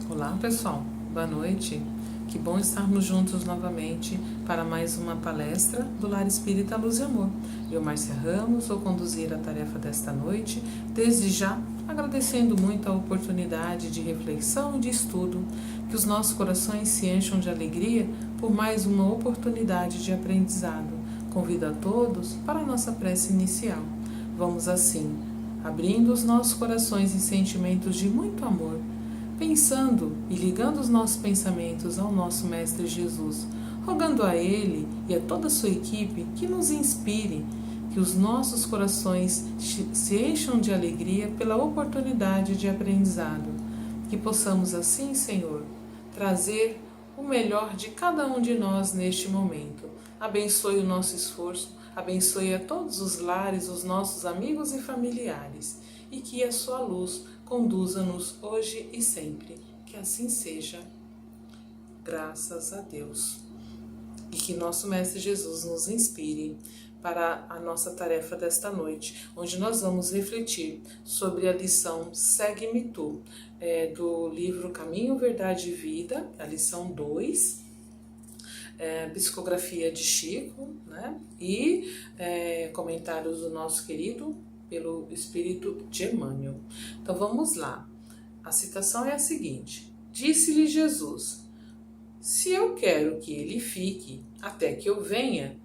Olá pessoal, boa noite. Que bom estarmos juntos novamente para mais uma palestra do Lar Espírita Luz e Amor. Eu, Márcia Ramos, vou conduzir a tarefa desta noite, desde já agradecendo muito a oportunidade de reflexão e de estudo, que os nossos corações se encham de alegria por mais uma oportunidade de aprendizado. Convido a todos para a nossa prece inicial. Vamos assim, abrindo os nossos corações em sentimentos de muito amor, pensando e ligando os nossos pensamentos ao nosso Mestre Jesus, rogando a Ele e a toda a sua equipe que nos inspire, que os nossos corações se encham de alegria pela oportunidade de aprendizado, que possamos assim, Senhor, trazer o melhor de cada um de nós neste momento. Abençoe o nosso esforço, abençoe a todos os lares, os nossos amigos e familiares, e que a sua luz conduza-nos hoje e sempre. Que assim seja, graças a Deus. E que nosso Mestre Jesus nos inspire para a nossa tarefa desta noite, onde nós vamos refletir sobre a lição Segue-me Tu, do livro Caminho, Verdade e Vida, a lição 2, psicografia de Chico, né? E comentários do nosso querido pelo Espírito de Emmanuel. Então vamos lá. A citação é a seguinte: disse-lhe Jesus: se eu quero que ele fique até que eu venha,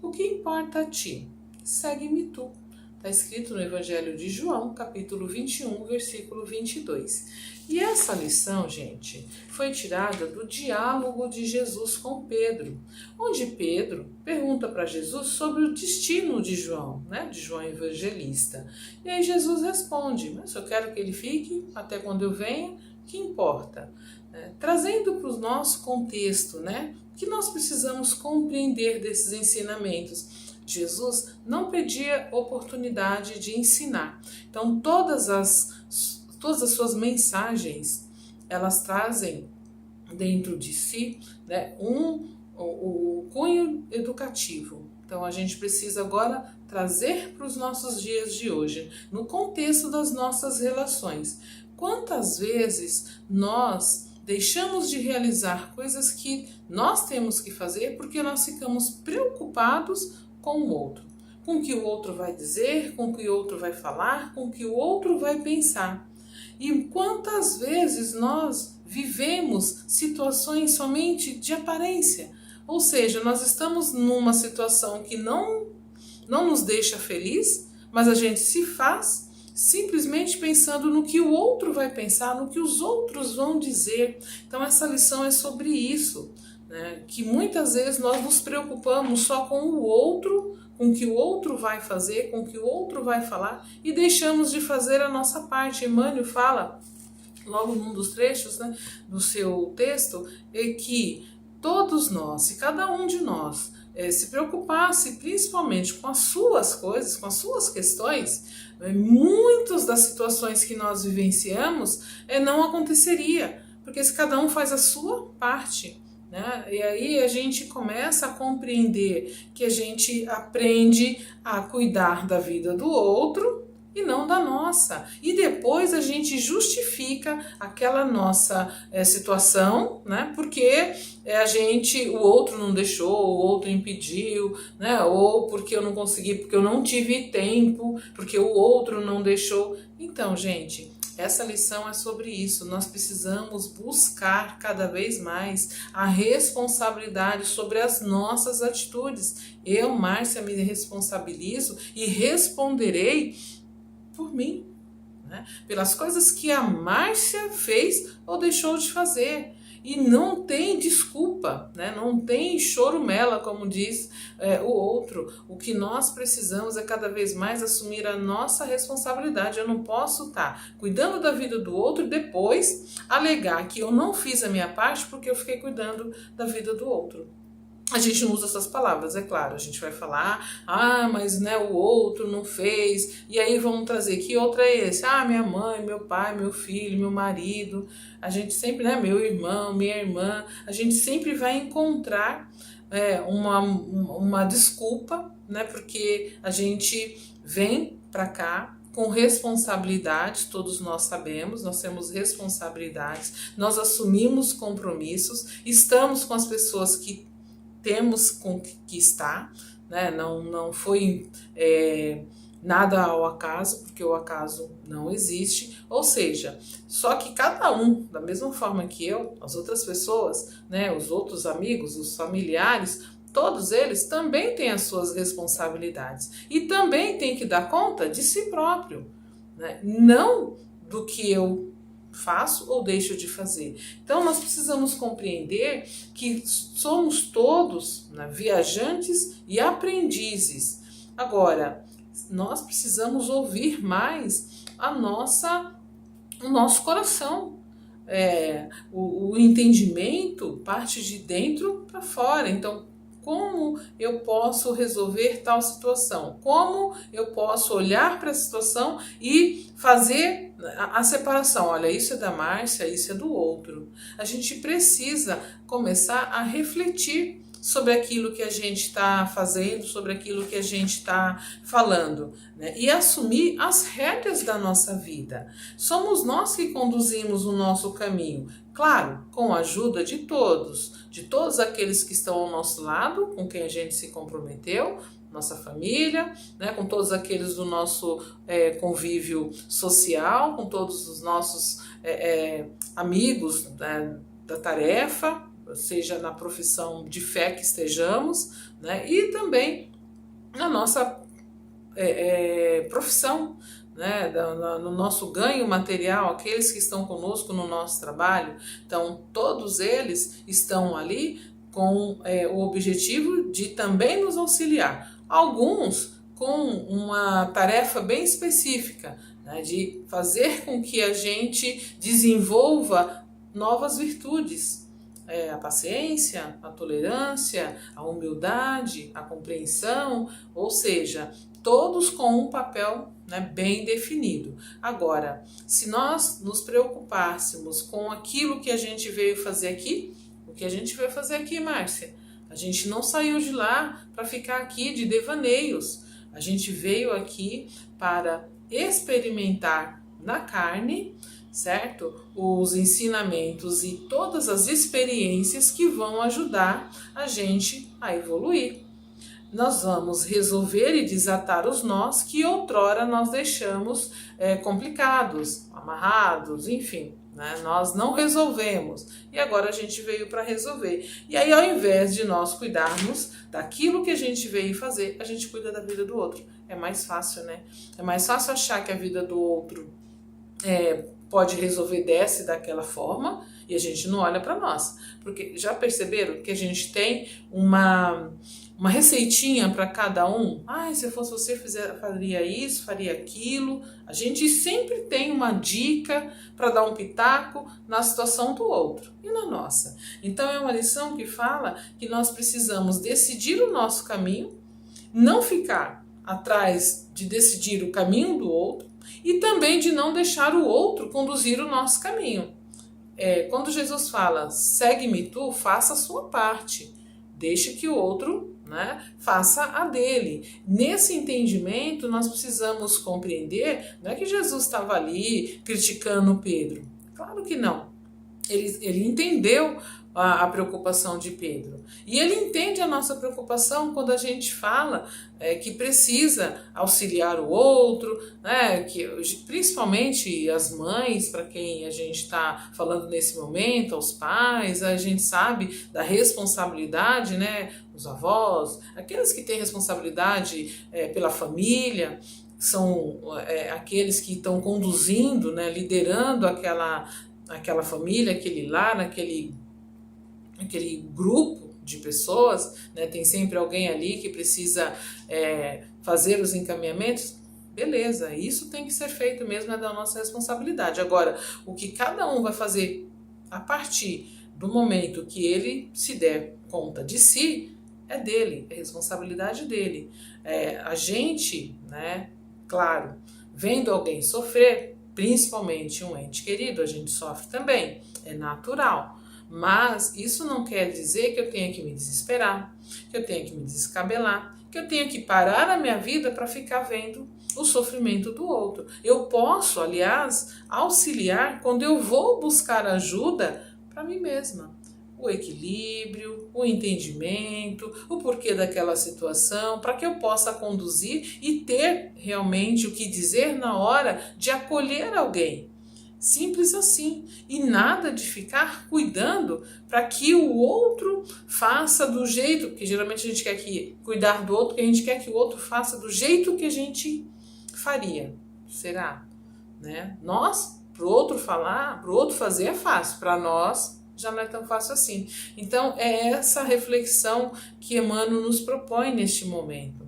o que importa a ti? Segue-me tu. Está escrito no Evangelho de João, capítulo 21, versículo 22. E essa lição, gente, foi tirada do diálogo de Jesus com Pedro, onde Pedro pergunta para Jesus sobre o destino de João, né, de João Evangelista. E aí Jesus responde: mas se eu quero que ele fique até quando eu venha, o que importa? Trazendo para o nosso contexto, né, o que nós precisamos compreender desses ensinamentos. Jesus não pedia oportunidade de ensinar. Então, todas as suas mensagens, elas trazem dentro de si, né, o cunho educativo. Então, a gente precisa agora trazer para os nossos dias de hoje, no contexto das nossas relações. Quantas vezes nós deixamos de realizar coisas que nós temos que fazer porque nós ficamos preocupados com o outro, com o que o outro vai dizer, com o que o outro vai falar, com o que o outro vai pensar. E quantas vezes nós vivemos situações somente de aparência, ou seja, nós estamos numa situação que não nos deixa feliz, mas a gente se faz simplesmente pensando no que o outro vai pensar, no que os outros vão dizer. Então essa lição é sobre isso, né? Que muitas vezes nós nos preocupamos só com o outro, com o que o outro vai fazer, com o que o outro vai falar, e deixamos de fazer a nossa parte. Emmanuel fala, logo num dos trechos, né, do seu texto, que todos nós, se cada um de nós se preocupasse principalmente com as suas coisas, com as suas questões, muitas das situações que nós vivenciamos não aconteceria, porque se cada um faz a sua parte, né? E aí a gente começa a compreender que a gente aprende a cuidar da vida do outro e não da nossa. E depois a gente justifica aquela nossa situação, né? Porque o outro não deixou, o outro impediu, né? Ou porque eu não consegui, porque eu não tive tempo, porque o outro não deixou. Então, gente, essa lição é sobre isso. Nós precisamos buscar cada vez mais a responsabilidade sobre as nossas atitudes. Eu, Márcia, me responsabilizo e responderei por mim, né? Pelas coisas que a Márcia fez ou deixou de fazer. E não tem desculpa, né? Não tem chorumela, como diz o outro. O que nós precisamos é cada vez mais assumir a nossa responsabilidade. Eu não posso estar cuidando da vida do outro e depois alegar que eu não fiz a minha parte porque eu fiquei cuidando da vida do outro. A gente não usa essas palavras, é claro, a gente vai falar, mas né, o outro não fez, e aí vamos trazer, que outro é esse? Minha mãe, meu pai, meu filho, meu marido, a gente sempre, né, meu irmão, minha irmã, a gente sempre vai encontrar uma desculpa, né, porque a gente vem para cá com responsabilidade, todos nós sabemos, nós temos responsabilidades, nós assumimos compromissos, estamos com as pessoas que temos com que estar, né? Não foi nada ao acaso, porque o acaso não existe, ou seja, só que cada um, da mesma forma que eu, as outras pessoas, né, os outros amigos, os familiares, todos eles também têm as suas responsabilidades e também têm que dar conta de si próprio, né? Não do que eu faço ou deixo de fazer. Então nós precisamos compreender que somos todos, né, viajantes e aprendizes. Agora, nós precisamos ouvir mais o nosso coração. O entendimento parte de dentro para fora. Então, como eu posso resolver tal situação? Como eu posso olhar para a situação e fazer a separação? Olha, isso é da Márcia, isso é do outro. A gente precisa começar a refletir sobre aquilo que a gente está fazendo, sobre aquilo que a gente está falando, né? E assumir as rédeas da nossa vida. Somos nós que conduzimos o nosso caminho, claro, com a ajuda de todos aqueles que estão ao nosso lado, com quem a gente se comprometeu, nossa família, né, com todos aqueles do nosso convívio social, com todos os nossos amigos, né, da tarefa, seja na profissão de fé que estejamos, né, e também na nossa profissão, né, no nosso ganho material, aqueles que estão conosco no nosso trabalho. Então, todos eles estão ali com o objetivo de também nos auxiliar. Alguns com uma tarefa bem específica, né, de fazer com que a gente desenvolva novas virtudes. A paciência, a tolerância, a humildade, a compreensão, ou seja, todos com um papel, né, bem definido. Agora, se nós nos preocupássemos com aquilo que a gente veio fazer aqui, o que a gente veio fazer aqui, Márcia? A gente não saiu de lá para ficar aqui de devaneios. A gente veio aqui para experimentar na carne, certo? Os ensinamentos e todas as experiências que vão ajudar a gente a evoluir. Nós vamos resolver e desatar os nós que outrora nós deixamos complicados, amarrados, enfim, né? Nós não resolvemos e agora a gente veio para resolver. E aí, ao invés de nós cuidarmos daquilo que a gente veio fazer, a gente cuida da vida do outro. É mais fácil, né? É mais fácil achar que a vida do outro pode resolver dessa e daquela forma e a gente não olha para nós. Porque já perceberam que a gente tem uma receitinha para cada um? Se eu fosse você, faria isso, faria aquilo. A gente sempre tem uma dica para dar um pitaco na situação do outro e na nossa. Então é uma lição que fala que nós precisamos decidir o nosso caminho, não ficar atrás de decidir o caminho do outro, e também de não deixar o outro conduzir o nosso caminho. Quando Jesus fala, segue-me tu, faça a sua parte, deixe que o outro, né, faça a dele. Nesse entendimento, nós precisamos compreender, não é que Jesus estava ali criticando Pedro, claro que não. Ele entendeu a preocupação de Pedro. E ele entende a nossa preocupação quando a gente fala que precisa auxiliar o outro, né, que, principalmente as mães, para quem a gente está falando nesse momento, aos pais, a gente sabe da responsabilidade, né, os avós, aqueles que têm responsabilidade pela família, são aqueles que estão conduzindo, né, liderando aquela família, aquele lar, aquele grupo de pessoas, né? Tem sempre alguém ali que precisa fazer os encaminhamentos. Beleza, isso tem que ser feito mesmo, é da nossa responsabilidade. Agora, o que cada um vai fazer a partir do momento que ele se der conta de si, é dele, é responsabilidade dele. A gente, né, claro, vendo alguém sofrer, principalmente um ente querido, a gente sofre também, é natural. Mas isso não quer dizer que eu tenha que me desesperar, que eu tenha que me descabelar, que eu tenha que parar a minha vida para ficar vendo o sofrimento do outro. Eu posso, aliás, auxiliar quando eu vou buscar ajuda para mim mesma. O equilíbrio, o entendimento, o porquê daquela situação, para que eu possa conduzir e ter realmente o que dizer na hora de acolher alguém. Simples assim. E nada de ficar cuidando para que o outro faça do jeito, porque geralmente a gente quer cuidar do outro, porque a gente quer que o outro faça do jeito que a gente faria. Será? Né? Nós, para o outro falar, para o outro fazer é fácil, para nós já não é tão fácil assim. Então é essa reflexão que Emmanuel nos propõe neste momento.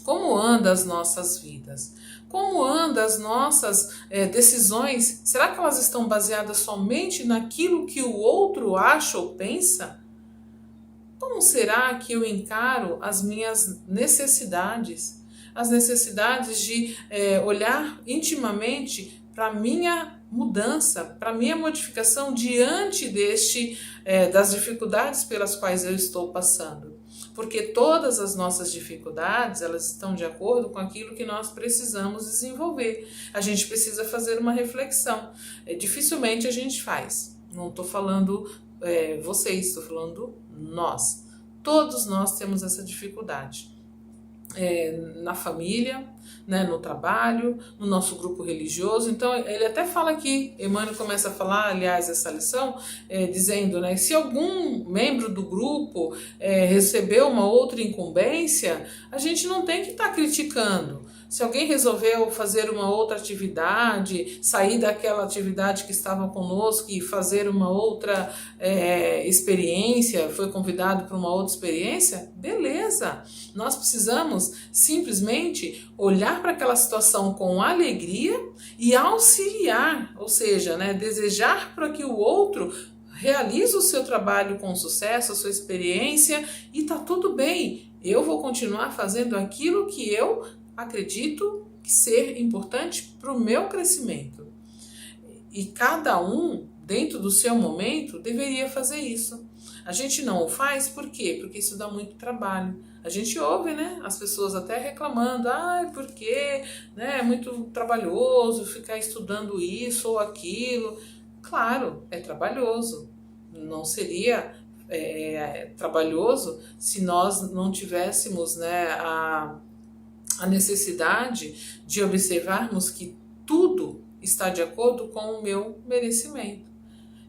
Como andam as nossas vidas? Como andam as nossas decisões? Será que elas estão baseadas somente naquilo que o outro acha ou pensa? Como será que eu encaro as minhas necessidades? As necessidades de olhar intimamente para a minha mudança, para a minha modificação diante das dificuldades pelas quais eu estou passando. Porque todas as nossas dificuldades, elas estão de acordo com aquilo que nós precisamos desenvolver. A gente precisa fazer uma reflexão. Dificilmente a gente faz. Não estou falando vocês, estou falando nós. Todos nós temos essa dificuldade. Na família, né, no trabalho, no nosso grupo religioso. Então ele até fala aqui, Emmanuel começa a falar, aliás, essa lição, dizendo, né, se algum membro do grupo recebeu uma outra incumbência, a gente não tem que estar criticando. Se alguém resolveu fazer uma outra atividade, sair daquela atividade que estava conosco e fazer uma outra experiência, foi convidado para uma outra experiência, beleza. Nós precisamos simplesmente olhar para aquela situação com alegria e auxiliar, ou seja, né, desejar para que o outro realize o seu trabalho com sucesso, a sua experiência, e tá tudo bem. Eu vou continuar fazendo aquilo que eu acredito ser importante para o meu crescimento. E cada um, dentro do seu momento, deveria fazer isso. A gente não o faz por quê? Porque isso dá muito trabalho. A gente ouve, né, as pessoas até reclamando, porque, né, é muito trabalhoso ficar estudando isso ou aquilo. Claro, é trabalhoso. Não seria trabalhoso se nós não tivéssemos, né, a necessidade de observarmos que tudo está de acordo com o meu merecimento.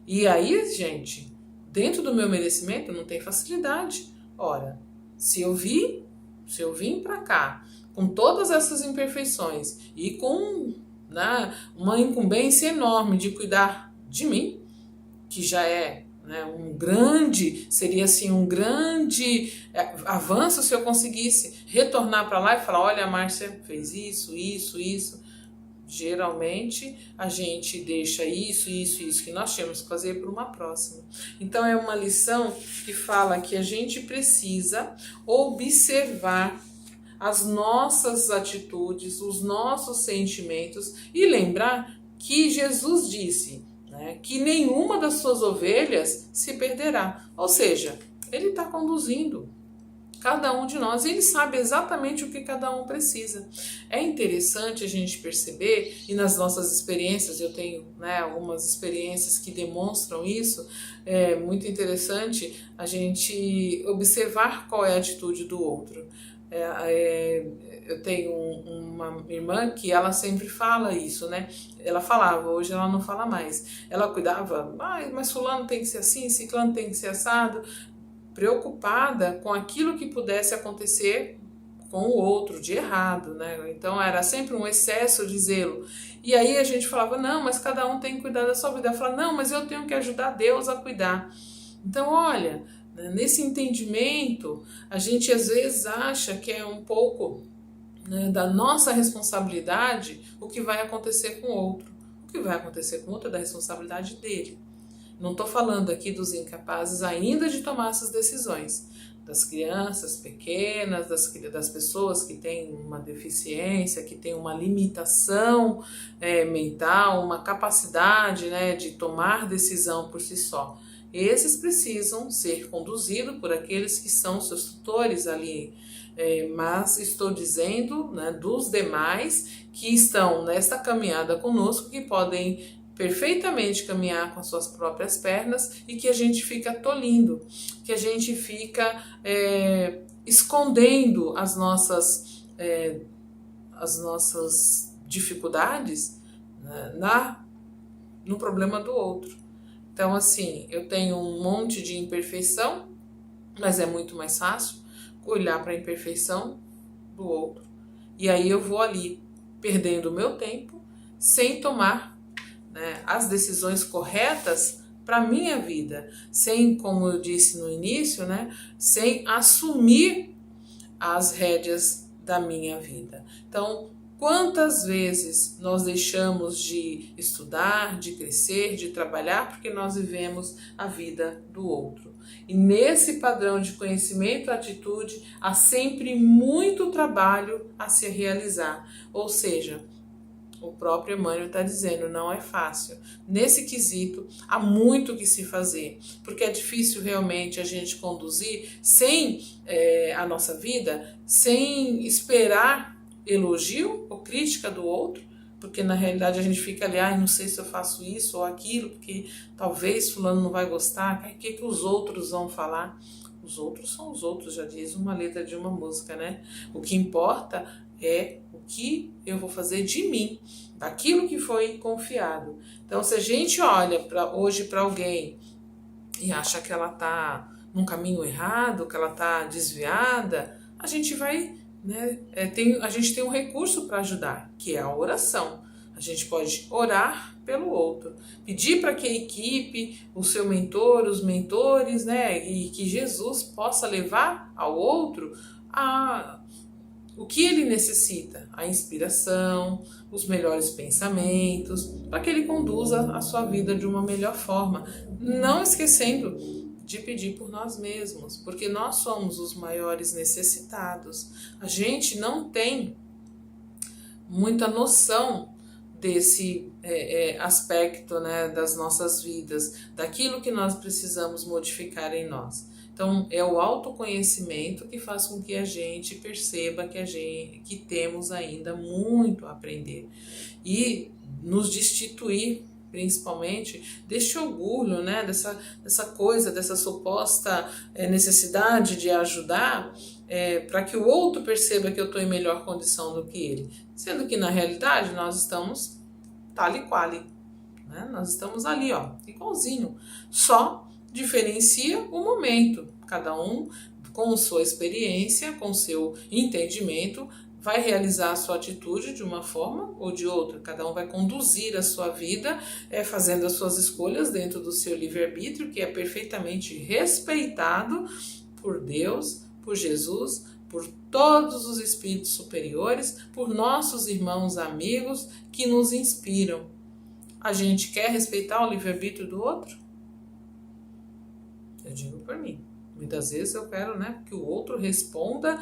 E aí, gente, dentro do meu merecimento não tem facilidade. Ora, se eu vim para cá com todas essas imperfeições e com, né, uma incumbência enorme de cuidar de mim, que já é, né, seria assim um grande avanço se eu conseguisse retornar para lá e falar, olha, a Márcia fez isso. Geralmente a gente deixa isso que nós tínhamos que fazer para uma próxima. Então é uma lição que fala que a gente precisa observar as nossas atitudes, os nossos sentimentos e lembrar que Jesus disse, né, que nenhuma das suas ovelhas se perderá. Ou seja, ele está conduzindo cada um de nós, ele sabe exatamente o que cada um precisa. É interessante a gente perceber, e nas nossas experiências, eu tenho, né, algumas experiências que demonstram isso, é muito interessante a gente observar qual é a atitude do outro. Eu tenho uma irmã que ela sempre fala isso, né? Ela falava, hoje ela não fala mais. Ela cuidava, mas fulano tem que ser assim, ciclano tem que ser assado, preocupada com aquilo que pudesse acontecer com o outro de errado, né? Então era sempre um excesso de zelo. E aí a gente falava, não, mas cada um tem que cuidar da sua vida. Ela falava, não, mas eu tenho que ajudar Deus a cuidar. Então, olha, nesse entendimento, a gente às vezes acha que é um pouco, né, da nossa responsabilidade o que vai acontecer com o outro. O que vai acontecer com o outro é da responsabilidade dele. Não estou falando aqui dos incapazes ainda de tomar essas decisões, das crianças pequenas, das pessoas que têm uma deficiência, que têm uma limitação mental, uma capacidade, né, de tomar decisão por si só. Esses precisam ser conduzidos por aqueles que são seus tutores ali, mas estou dizendo, né, dos demais que estão nesta caminhada conosco, que podem perfeitamente caminhar com as suas próprias pernas e que a gente fica tolindo, que a gente fica escondendo as nossas dificuldades, né, no problema do outro. Então, assim, eu tenho um monte de imperfeição, mas é muito mais fácil olhar para a imperfeição do outro. E aí eu vou ali perdendo o meu tempo sem tomar, né, as decisões corretas para a minha vida, sem, como eu disse no início, né, sem assumir as rédeas da minha vida. Então, quantas vezes nós deixamos de estudar, de crescer, de trabalhar, porque nós vivemos a vida do outro. E nesse padrão de conhecimento e atitude, há sempre muito trabalho a se realizar. Ou seja, o próprio Emmanuel está dizendo, não é fácil. Nesse quesito, há muito que se fazer, porque é difícil realmente a gente conduzir sem a nossa vida, sem esperar elogio ou crítica do outro, porque na realidade a gente fica ali, não sei se eu faço isso ou aquilo, porque talvez fulano não vai gostar, o que os outros vão falar? Os outros são os outros, já diz uma letra de uma música, né? O que importa é o que eu vou fazer de mim, daquilo que foi confiado. Então, se a gente olha hoje para alguém e acha que ela está num caminho errado, que ela está desviada, a gente vai, né, a gente tem um recurso para ajudar, que é a oração. A gente pode orar pelo outro, pedir para que a equipe, o seu mentor, os mentores, né, e que Jesus possa levar ao outro o que ele necessita, a inspiração, os melhores pensamentos, para que ele conduza a sua vida de uma melhor forma, não esquecendo de pedir por nós mesmos, porque nós somos os maiores necessitados. A gente não tem muita noção desse aspecto, né, das nossas vidas, daquilo que nós precisamos modificar em nós. Então, é o autoconhecimento que faz com que a gente perceba que temos ainda muito a aprender e nos destituir, principalmente, deste orgulho, né, dessa coisa, dessa suposta necessidade de ajudar, para que o outro perceba que eu estou em melhor condição do que ele. Sendo que, na realidade, nós estamos tal e qual, né? Nós estamos ali, igualzinho. Só diferencia o momento. Cada um, com sua experiência, com seu entendimento, vai realizar a sua atitude de uma forma ou de outra. Cada um vai conduzir a sua vida, fazendo as suas escolhas dentro do seu livre-arbítrio, que é perfeitamente respeitado por Deus, por Jesus, por todos os espíritos superiores, por nossos irmãos amigos que nos inspiram. A gente quer respeitar o livre-arbítrio do outro? Eu digo por mim. Muitas vezes eu quero, né, que o outro responda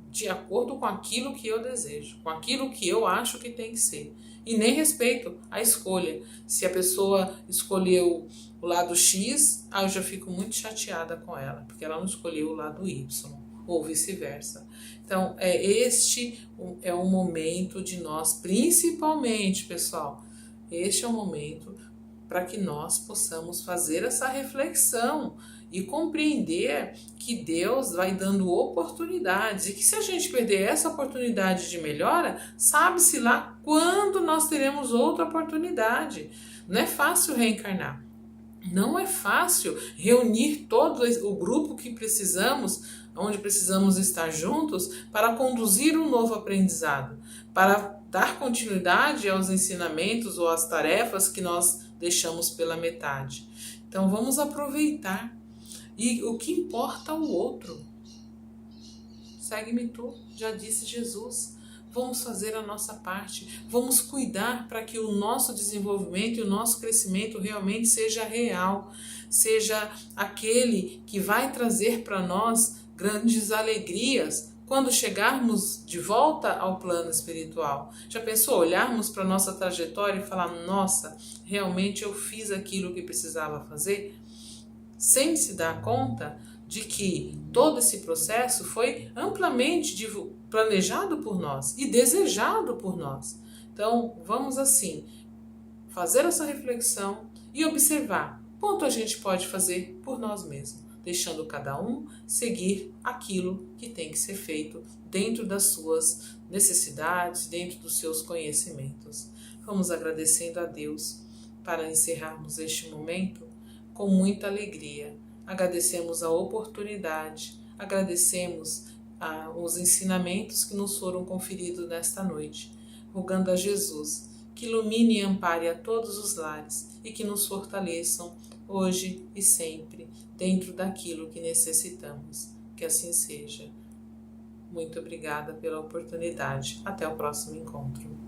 de acordo com aquilo que eu desejo, com aquilo que eu acho que tem que ser. E nem respeito a escolha. Se a pessoa escolheu o lado X, eu já fico muito chateada com ela, porque ela não escolheu o lado Y, ou vice-versa. Então, este é o momento de nós, principalmente, pessoal, este é o momento para que nós possamos fazer essa reflexão e compreender que Deus vai dando oportunidades e que se a gente perder essa oportunidade de melhora, sabe-se lá quando nós teremos outra oportunidade. Não é fácil reencarnar. Não é fácil reunir todo o grupo que precisamos, onde precisamos estar juntos, para conduzir um novo aprendizado, para dar continuidade aos ensinamentos ou às tarefas que nós deixamos pela metade. Então vamos aproveitar. E o que importa é o outro. Segue-me tu, já disse Jesus. Vamos fazer a nossa parte, vamos cuidar para que o nosso desenvolvimento e o nosso crescimento realmente seja real, seja aquele que vai trazer para nós grandes alegrias quando chegarmos de volta ao plano espiritual. Já pensou olharmos para a nossa trajetória e falar, nossa, realmente eu fiz aquilo que precisava fazer? Sem se dar conta, de que todo esse processo foi amplamente planejado por nós e desejado por nós. Então, vamos assim, fazer essa reflexão e observar quanto a gente pode fazer por nós mesmos, deixando cada um seguir aquilo que tem que ser feito dentro das suas necessidades, dentro dos seus conhecimentos. Vamos agradecendo a Deus para encerrarmos este momento com muita alegria. Agradecemos a oportunidade, agradecemos os ensinamentos que nos foram conferidos nesta noite, rogando a Jesus que ilumine e ampare a todos os lares e que nos fortaleçam hoje e sempre dentro daquilo que necessitamos. Que assim seja. Muito obrigada pela oportunidade. Até o próximo encontro.